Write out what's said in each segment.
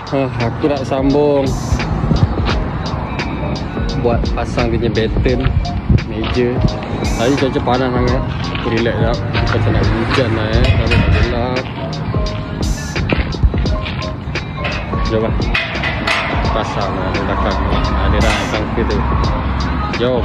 Aku nak sambung buat pasang dia punya batten meja. Tadi cuaca panas sangat, aku relax sekejap. Macam nak hujan lah tapi tak gelap. Jom lah pasang lah di belakang. Dia dah sangka tu. Jom.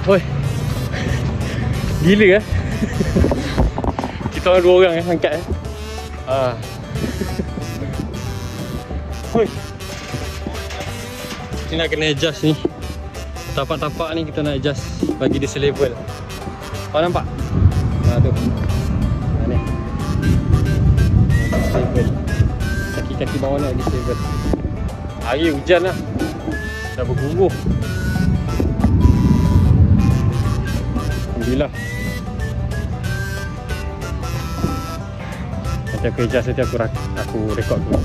Oi. Gila kita orang 2 orang angkat Oi. Ni nak kena adjust ni. Tapak-tapak ni kita nak adjust bagi dia selevel. Kau nampak? Tu. Ni. Selevel. Kaki-kaki bawah nak selevel. Hari hujan lah. Dah berguruh. Alhamdulillah. Nanti aku adjust, nanti aku rekod dulu.